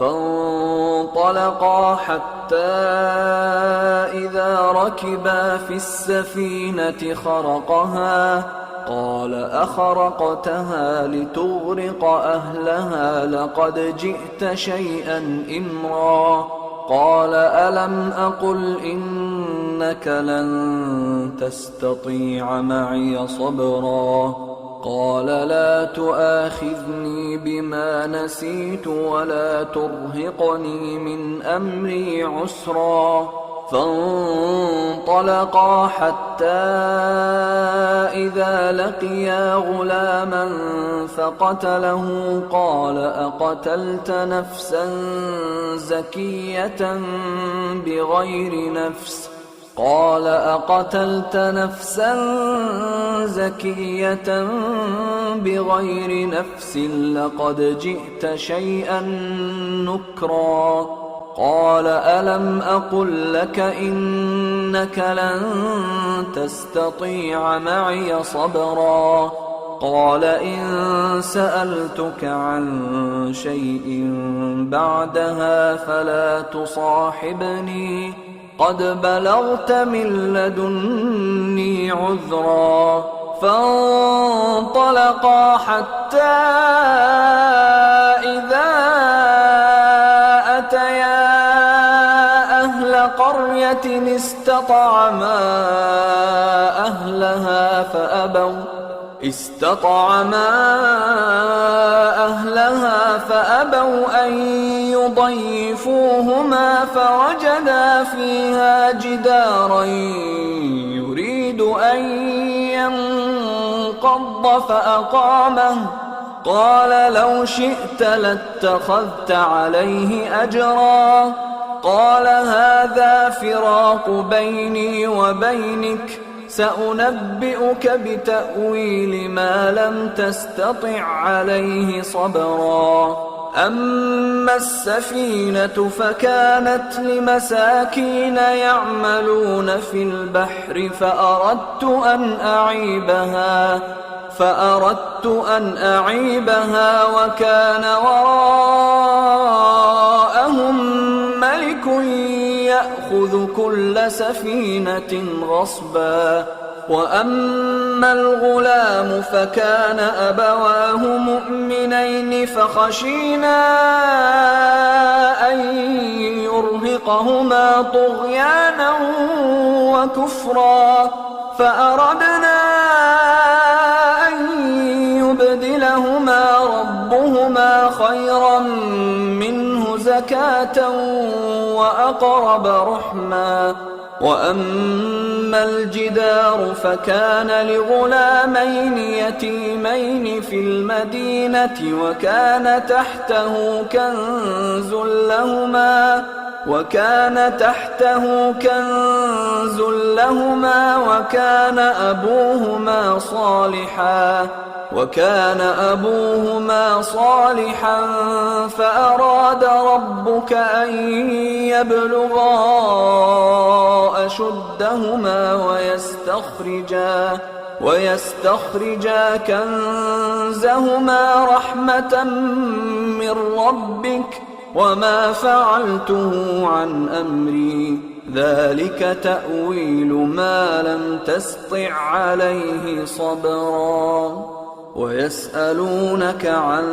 فانطلقا حتى إذا ركبا في السفينة خرقها قال أخرقتها لتغرق أهلها لقد جئت شيئا إمرا قال ألم أقل إنك لن تستطيع معي صبرا قال لا تؤاخذني بما نسيت ولا ترهقني من أمري عسرا فانطلقا حتى إذا لقيا غلاما فقتله قال أقتلت نفسا زكية بغير نفس قال أقتلت نفسا زكية بغير نفس لقد جئت شيئا نكرا قال ألم أقل لك إنك لن تستطيع معي صبرا قال إن سألتك عن شيء بعدها فلا تصاحبني قد بلغت من لدني عذرا فانطلقا حتى إذا أتيا أهل قرية استطعما أهلها فأبوا أن يضيفوهما فوجدا فيها جدارا يريد أن ينقض فأقامه قال لو شئت لاتخذت عليه أجرا قال هذا فراق بيني وبينك سأنبئك بتأويل ما لم تستطع عليه صبرا أما السفينة فكانت لمساكين يعملون في البحر فأردت أن أعيبها وكان وراءهم ملك يأخذ كل سفينة غصبا وأما الغلام فكان أبواه مؤمنين فخشينا أن يرهقهما طغيانا وكفرا فأردنا أن يبدلهما ربهما خيرا منه زكاة وأقرب رحما وأما الجدار فكان لغلامين يتيمين في المدينة وكان تحته كنز لهما وكان أبوهما صالحا فأراد ربك أن يبلغا أشدهما ويستخرجا كنزهما رحمة من ربك وما فعلته عن أمري ذلك تأويل ما لم تسطع عليه صبرا ويسألونك عن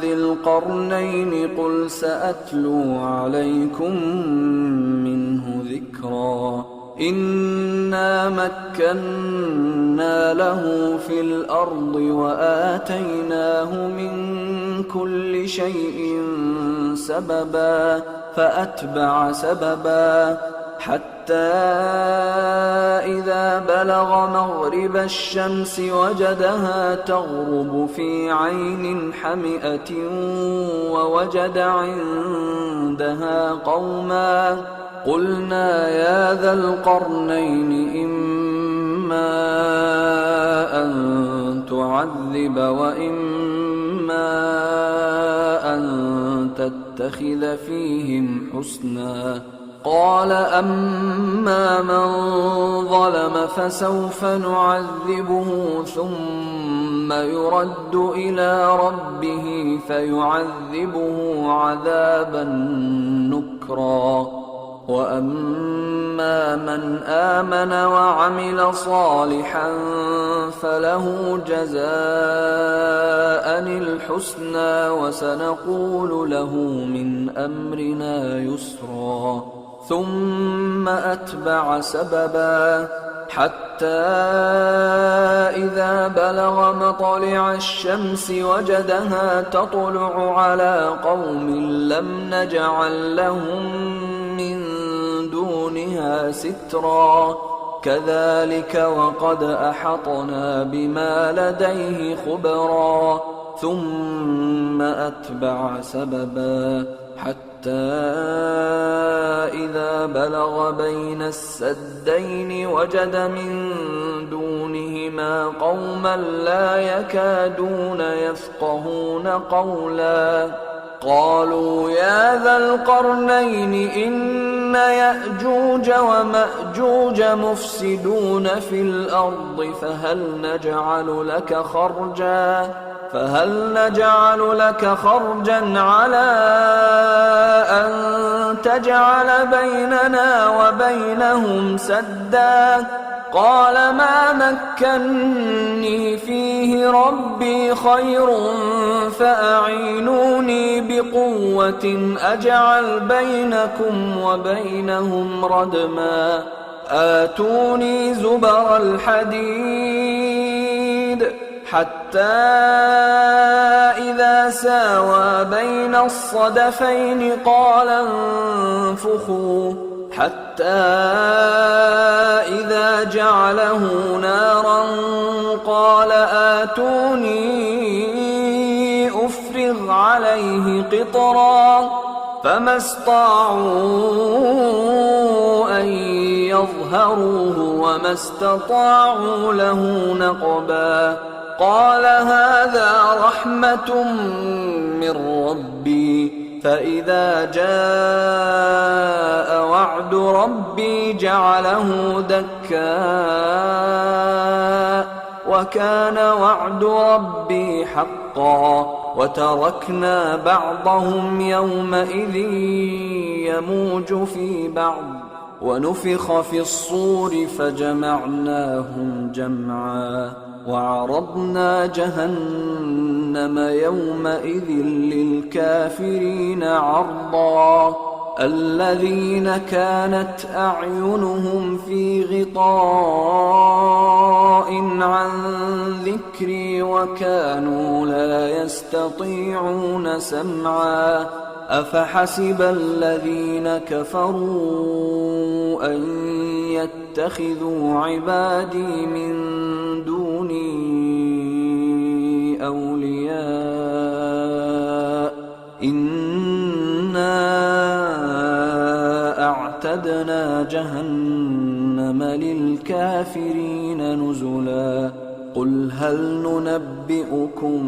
ذي القرنين قل سأتلو عليكم منه ذكرا إنا مكنا له في الأرض وآتيناه من كل شيء سببا فأتبع سببا حتى إذا بلغ مغرب الشمس وجدها تغرب في عين حمئة ووجد عندها قوما قلنا يا ذا القرنين إما أن تعذب وإما أن تتخذ فيهم حسنا قال أما من ظلم فسوف نعذبه ثم يرد إلى ربه فيعذبه عذابا نكرا وأما من آمن وعمل صالحا فله جزاء الحسنى وسنقول له من أمرنا يسرا ثم أتبع سببا حتى إذا بلغ مطلع الشمس وجدها تطلع على قوم لم نجعل لهم من دونها سترا كذلك وقد أحطنا بما لديه خبرا ثم أتبع سببا حتى إذا بلغ بين السدين وجد من دونهما قوما لا يكادون يفقهون قولا قالوا يا ذا القرنين إن يأجوج ومأجوج مفسدون في الأرض فهل نجعل لك خرجا على أن تجعل بيننا وبينهم سدا قال ما مكني فيه ربي خير فأعينوني بقوة أجعل بينكم وبينهم ردما آتوني زبر الحديد حتى إذا ساوى بين الصدفين قال انفخوا حتى إذا جعله نارا قال آتوني أفرغ عليه قطرا فما استطاعوا أن يظهروه وما استطاعوا له نقبا قال هذا رحمة من ربي فإذا جاء وعد ربي جعله دكا وكان وعد ربي حقا وتركنا بعضهم يومئذ يموج في بعض ونفخ في الصور فجمعناهم جمعا وعرضنا جهنم يومئذ للكافرين عرضا الذين كانت أعينهم في غطاء عن ذكري وكانوا لا يستطيعون سمعا أفحسب الذين كفروا أن يتخذوا عبادي من دوني أولياء إنا أعتدنا جهنم للكافرين نزلا قل هل ننبئكم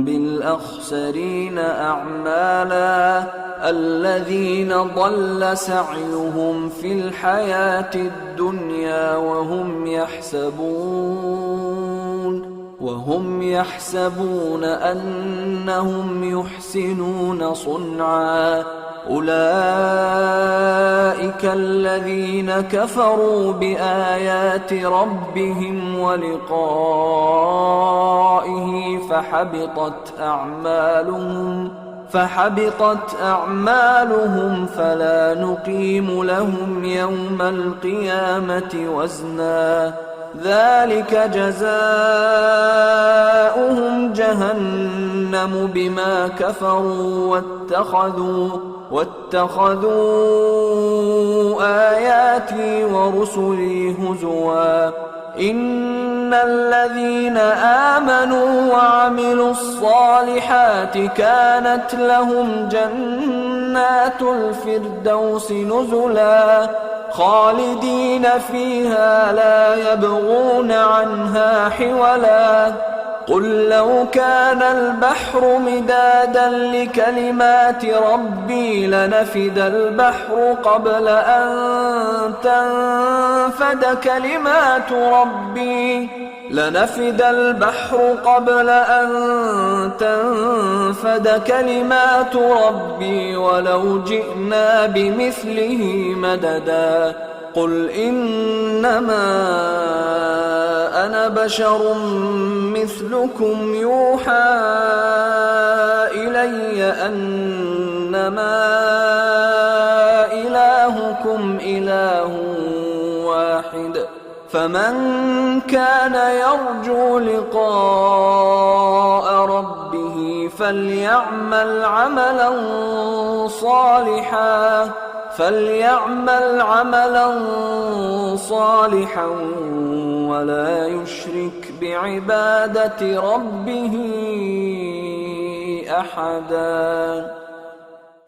بالأخسرين أعمالا الذين ضل سعيهم في الحياة الدنيا وهم يحسبون أنهم يحسنون صنعا أولئك الذين كفروا بآيات ربهم ولقائه فحبطت أعمالهم فلا نقيم لهم يوم القيامة وزنا ذلك جزاؤهم جهنم بما كفروا واتخذوا آياتي ورسلي هزوا إن الذين آمنوا وعملوا الصالحات كانت لهم جنات الفردوس نزلا خالدين فيها لا يبغون عنها حولا قل لو كان البحر مدادا لكلمات ربي لنفد البحر قبل أن تنفد كلمات ربي ولو جئنا بمثله مددا قل إنما أنا بشر مثلكم يوحى إلي أنما إلهكم إله واحد فمن كان يرجو لقاء ربه فليعمل عملا صالحا ولا يشرك بعبادة ربه أحدا.